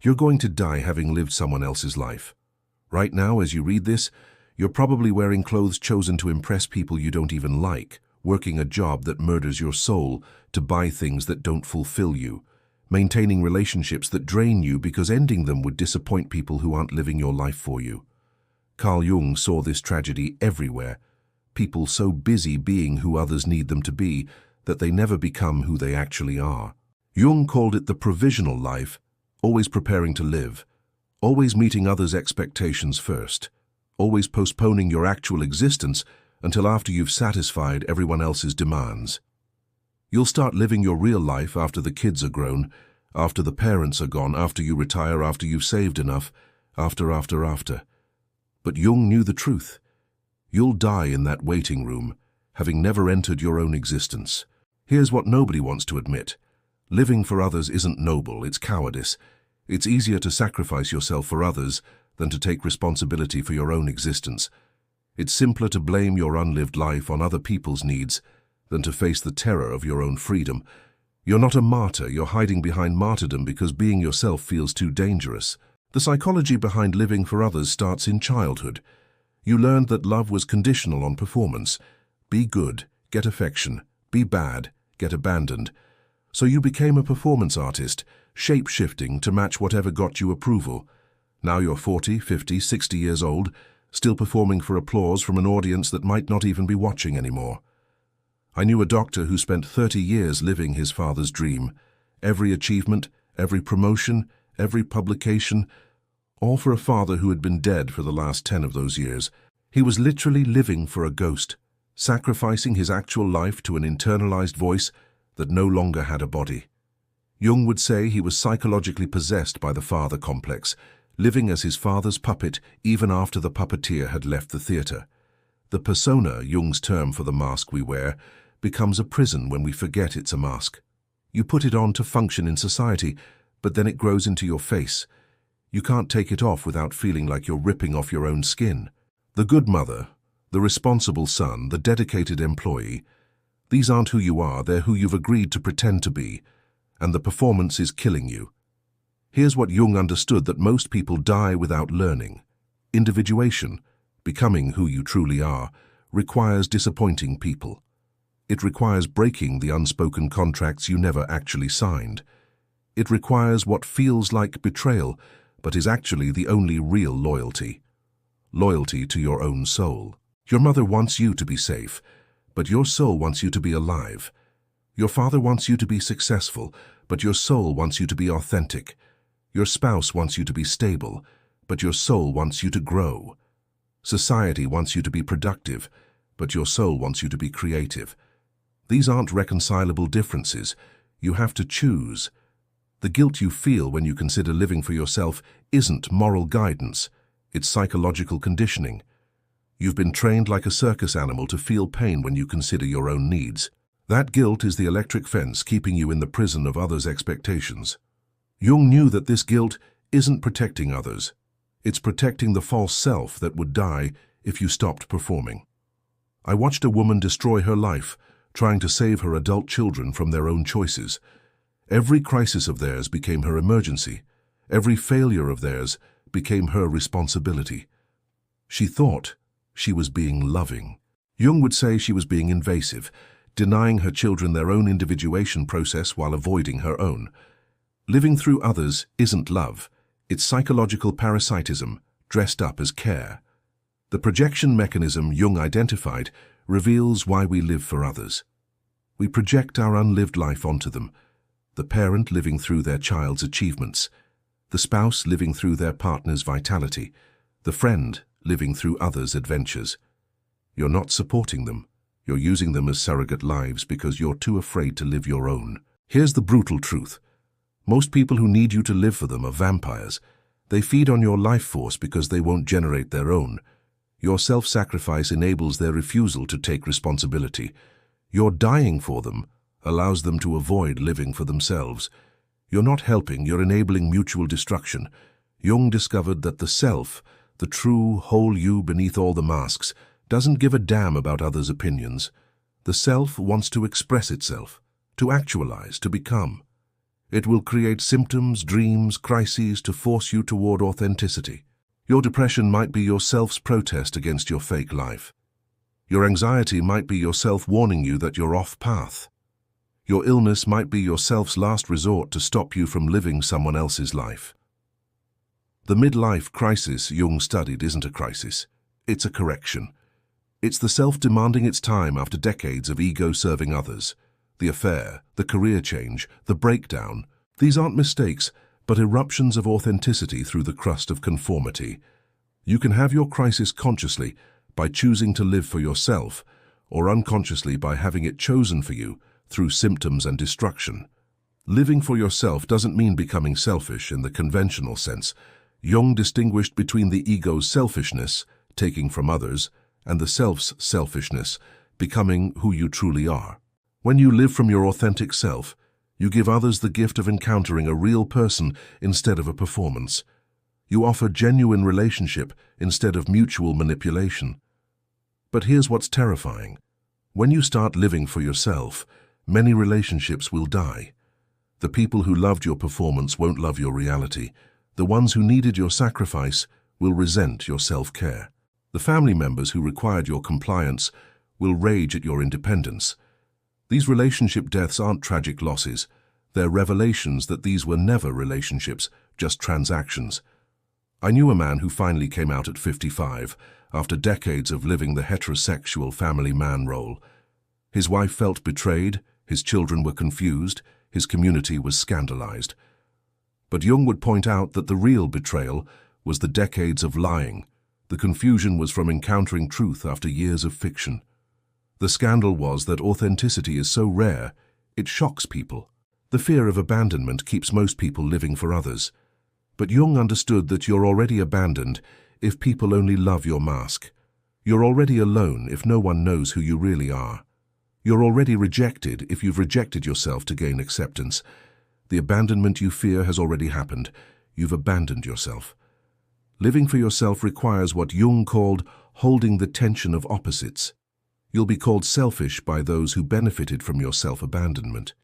You're going to die having lived someone else's life. Right now, as you read this, you're probably wearing clothes chosen to impress people you don't even like, working a job that murders your soul to buy things that don't fulfill you, maintaining relationships that drain you because ending them would disappoint people who aren't living your life for you. Carl Jung saw this tragedy everywhere. People so busy being who others need them to be that they never become who they actually are. Jung called it the provisional life, always preparing to live, always meeting others' expectations first, always postponing your actual existence until after you've satisfied everyone else's demands. You'll start living your real life after the kids are grown, after the parents are gone, after you retire, after you've saved enough, after. But Jung knew the truth. You'll die in that waiting room, having never entered your own existence. Here's what nobody wants to admit. Living for others isn't noble, it's cowardice. It's easier to sacrifice yourself for others than to take responsibility for your own existence. It's simpler to blame your unlived life on other people's needs than to face the terror of your own freedom. You're not a martyr, you're hiding behind martyrdom because being yourself feels too dangerous. The psychology behind living for others starts in childhood. You learned that love was conditional on performance. Be good, get affection. Be bad, get abandoned. So you became a performance artist, shape-shifting to match whatever got you approval. Now you're 40, 50, 60 years old, still performing for applause from an audience that might not even be watching anymore. I knew a doctor who spent 30 years living his father's dream. Every achievement, every promotion, every publication, all for a father who had been dead for the last 10 of those years. He was literally living for a ghost, sacrificing his actual life to an internalized voice that no longer had a body. Jung would say he was psychologically possessed by the father complex, living as his father's puppet even after the puppeteer had left the theater. The persona, Jung's term for the mask we wear, becomes a prison when we forget it's a mask. You put it on to function in society, but then it grows into your face. You can't take it off without feeling like you're ripping off your own skin. The good mother, the responsible son, the dedicated employee, these aren't who you are, they're who you've agreed to pretend to be, and the performance is killing you. Here's what Jung understood that most people die without learning. Individuation, becoming who you truly are, requires disappointing people. It requires breaking the unspoken contracts you never actually signed. It requires what feels like betrayal, but is actually the only real loyalty. Loyalty to your own soul. Your mother wants you to be safe, but your soul wants you to be alive. Your father wants you to be successful, but your soul wants you to be authentic. Your spouse wants you to be stable, but your soul wants you to grow. Society wants you to be productive, but your soul wants you to be creative. These aren't reconcilable differences. You have to choose. The guilt you feel when you consider living for yourself isn't moral guidance, it's psychological conditioning. You've been trained like a circus animal to feel pain when you consider your own needs. That guilt is the electric fence keeping you in the prison of others' expectations. Jung knew that this guilt isn't protecting others. It's protecting the false self that would die if you stopped performing. I watched a woman destroy her life, trying to save her adult children from their own choices. Every crisis of theirs became her emergency. Every failure of theirs became her responsibility. She thought she was being loving. Jung would say she was being invasive, denying her children their own individuation process while avoiding her own. Living through others isn't love. It's psychological parasitism, dressed up as care. The projection mechanism Jung identified reveals why we live for others. We project our unlived life onto them, the parent living through their child's achievements, the spouse living through their partner's vitality, the friend living through others' adventures. You're not supporting them. You're using them as surrogate lives because you're too afraid to live your own. Here's the brutal truth. Most people who need you to live for them are vampires. They feed on your life force because they won't generate their own. Your self-sacrifice enables their refusal to take responsibility. Your dying for them allows them to avoid living for themselves. You're not helping, you're enabling mutual destruction. Jung discovered that the self, the true, whole you beneath all the masks, doesn't give a damn about others' opinions. The self wants to express itself, to actualize, to become. It will create symptoms, dreams, crises to force you toward authenticity. Your depression might be your self's protest against your fake life. Your anxiety might be yourself warning you that you're off path. Your illness might be your self's last resort to stop you from living someone else's life. The midlife crisis Jung studied isn't a crisis. It's a correction. It's the self demanding its time after decades of ego serving others. The affair, the career change, the breakdown. These aren't mistakes, but eruptions of authenticity through the crust of conformity. You can have your crisis consciously by choosing to live for yourself, or unconsciously by having it chosen for you through symptoms and destruction. Living for yourself doesn't mean becoming selfish in the conventional sense. Jung distinguished between the ego's selfishness, taking from others, and the self's selfishness, becoming who you truly are. When you live from your authentic self, you give others the gift of encountering a real person instead of a performance. You offer genuine relationship instead of mutual manipulation. But here's what's terrifying. When you start living for yourself, many relationships will die. The people who loved your performance won't love your reality. The ones who needed your sacrifice will resent your self-care. The family members who required your compliance will rage at your independence. These relationship deaths aren't tragic losses. They're revelations that these were never relationships, just transactions. I knew a man who finally came out at 55, after decades of living the heterosexual family man role. His wife felt betrayed, his children were confused, his community was scandalized. But Jung would point out that the real betrayal was the decades of lying. The confusion was from encountering truth after years of fiction. The scandal was that authenticity is so rare, it shocks people. The fear of abandonment keeps most people living for others. But Jung understood that you're already abandoned if people only love your mask. You're already alone if no one knows who you really are. You're already rejected if you've rejected yourself to gain acceptance. The abandonment you fear has already happened. You've abandoned yourself. Living for yourself requires what Jung called holding the tension of opposites. You'll be called selfish by those who benefited from your self-abandonment.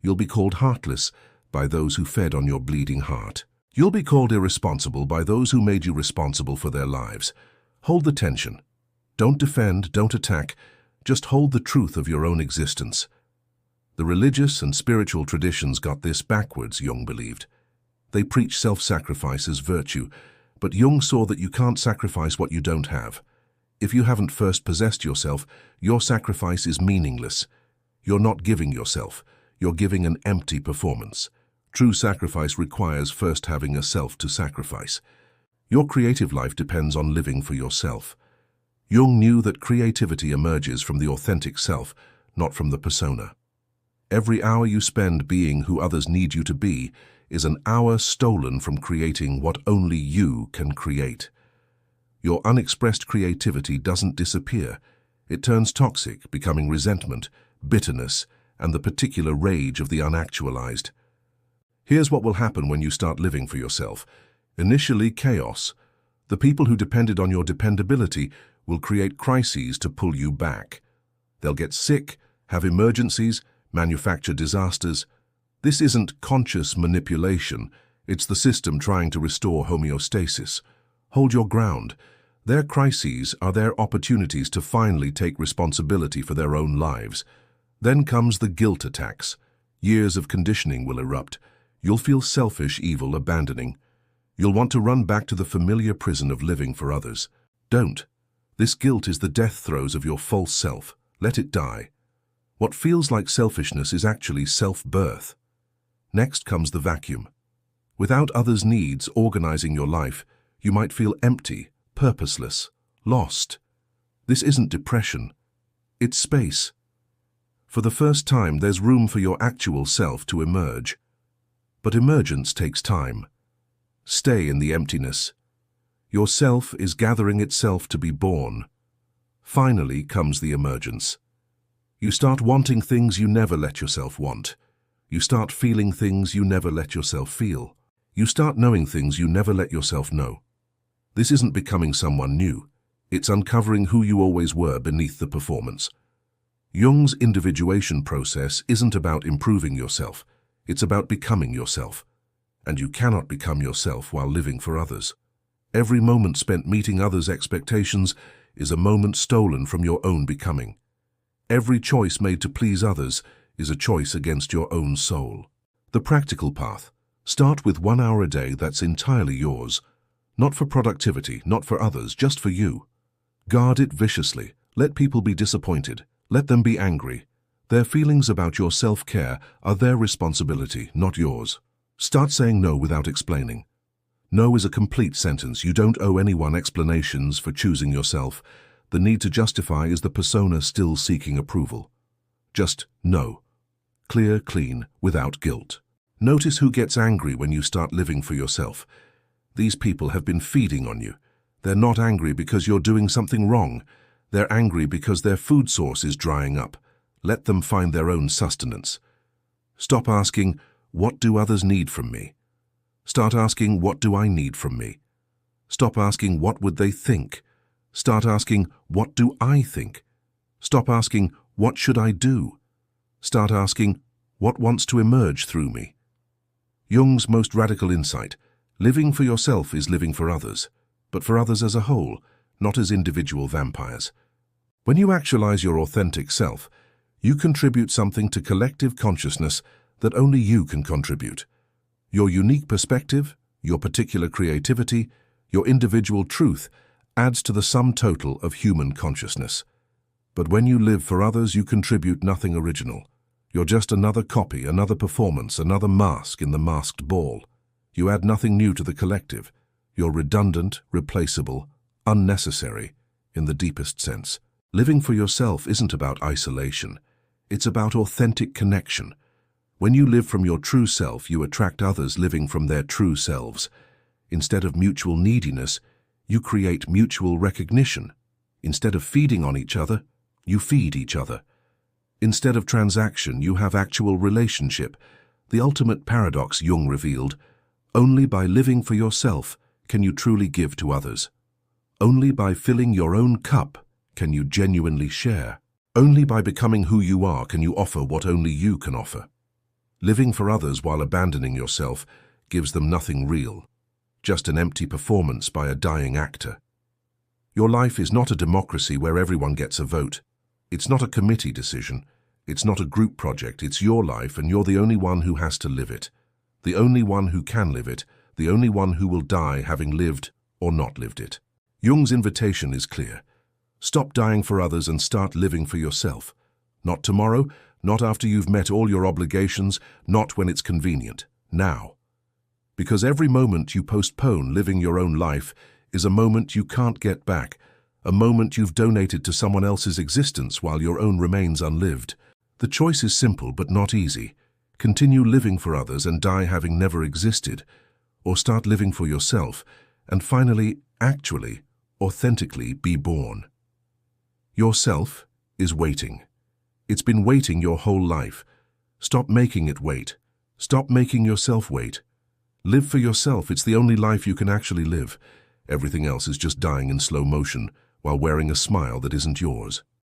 You'll be called heartless by those who fed on your bleeding heart. You'll be called irresponsible by those who made you responsible for their lives. Hold the tension. Don't defend, don't attack. Just hold the truth of your own existence. The religious and spiritual traditions got this backwards, Jung believed. They preach self-sacrifice as virtue, but Jung saw that you can't sacrifice what you don't have. If you haven't first possessed yourself, your sacrifice is meaningless. You're not giving yourself. You're giving an empty performance. True sacrifice requires first having a self to sacrifice. Your creative life depends on living for yourself. Jung knew that creativity emerges from the authentic self, not from the persona. Every hour you spend being who others need you to be is an hour stolen from creating what only you can create. Your unexpressed creativity doesn't disappear. It turns toxic, becoming resentment, bitterness, and the particular rage of the unactualized. Here's what will happen when you start living for yourself. Initially, chaos. The people who depended on your dependability will create crises to pull you back. They'll get sick, have emergencies, manufacture disasters. This isn't conscious manipulation. It's the system trying to restore homeostasis. Hold your ground. Their crises are their opportunities to finally take responsibility for their own lives. Then comes the guilt attacks. Years of conditioning will erupt. You'll feel selfish, evil, abandoning. You'll want to run back to the familiar prison of living for others. Don't. This guilt is the death throes of your false self. Let it die. What feels like selfishness is actually self-birth. Next comes the vacuum. Without others' needs organizing your life, you might feel empty, purposeless, lost. This isn't depression. It's space. For the first time, there's room for your actual self to emerge. But emergence takes time. Stay in the emptiness. Your self is gathering itself to be born. Finally comes the emergence. You start wanting things you never let yourself want. You start feeling things you never let yourself feel. You start knowing things you never let yourself know. This isn't becoming someone new. It's uncovering who you always were beneath the performance. Jung's individuation process isn't about improving yourself. It's about becoming yourself. And you cannot become yourself while living for others. Every moment spent meeting others' expectations is a moment stolen from your own becoming. Every choice made to please others is a choice against your own soul. The practical path. Start with 1 hour a day that's entirely yours. Not for productivity, not for others, just for you. Guard it viciously. Let people be disappointed. Let them be angry. Their feelings about your self-care are their responsibility, not yours. Start saying no without explaining. No is a complete sentence. You don't owe anyone explanations for choosing yourself. The need to justify is the persona still seeking approval. Just no. Clear, clean, without guilt. Notice who gets angry when you start living for yourself. These people have been feeding on you. They're not angry because you're doing something wrong. They're angry because their food source is drying up. Let them find their own sustenance. Stop asking, what do others need from me? Start asking, what do I need from me? Stop asking, what would they think? Start asking, what do I think? Stop asking, what should I do? Start asking, what wants to emerge through me? Jung's most radical insight: living for yourself is living for others, but for others as a whole, not as individual vampires. When you actualize your authentic self, you contribute something to collective consciousness that only you can contribute. Your unique perspective, your particular creativity, your individual truth adds to the sum total of human consciousness. But when you live for others, you contribute nothing original. You're just another copy, another performance, another mask in the masked ball. You add nothing new to the collective. You're redundant, replaceable, unnecessary, in the deepest sense. Living for yourself isn't about isolation. It's about authentic connection. When you live from your true self, you attract others living from their true selves. Instead of mutual neediness, you create mutual recognition. Instead of feeding on each other, you feed each other. Instead of transaction, you have actual relationship. The ultimate paradox Jung revealed: only by living for yourself can you truly give to others. Only by filling your own cup can you genuinely share. Only by becoming who you are can you offer what only you can offer. Living for others while abandoning yourself gives them nothing real, just an empty performance by a dying actor. Your life is not a democracy where everyone gets a vote. It's not a committee decision. It's not a group project. It's your life, and you're the only one who has to live it. The only one who can live it. The only one who will die having lived or not lived it. Jung's invitation is clear. Stop dying for others and start living for yourself. Not tomorrow, not after you've met all your obligations, not when it's convenient. Now. Because every moment you postpone living your own life is a moment you can't get back, a moment you've donated to someone else's existence while your own remains unlived. The choice is simple but not easy. Continue living for others and die having never existed, or start living for yourself and finally, actually, authentically be born. Yourself is waiting. It's been waiting your whole life. Stop making it wait. Stop making yourself wait. Live for yourself. It's the only life you can actually live. Everything else is just dying in slow motion while wearing a smile that isn't yours.